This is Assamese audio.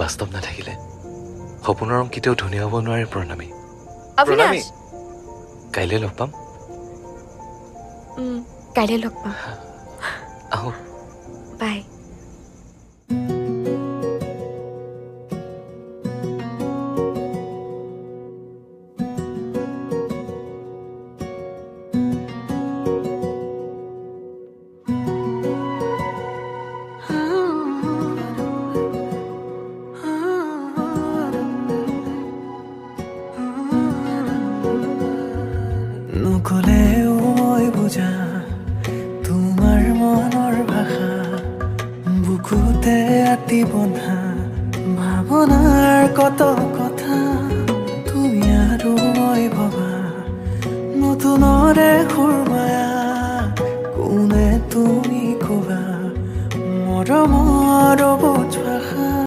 বাস্তৱ নাথাকিলে সপোনৰ ৰং কেতিয়াও ধুনীয়া হ'ব নোৱাৰে প্ৰণামী। অবিনাশ, কাইলৈ লগ পাম। কাইলৈ লগ পাম। আহো। বাই। নকলেও মই বুজা তোমাৰ মনৰ ভাষা, বুকুতে আতি বন্ধা ভাৱনাৰ কত কথা, তুমি আৰু মই ভবা নতুনৰে সুৰমায়া, কোনে তুমি কবা মৰমৰ বুজ ভাষা।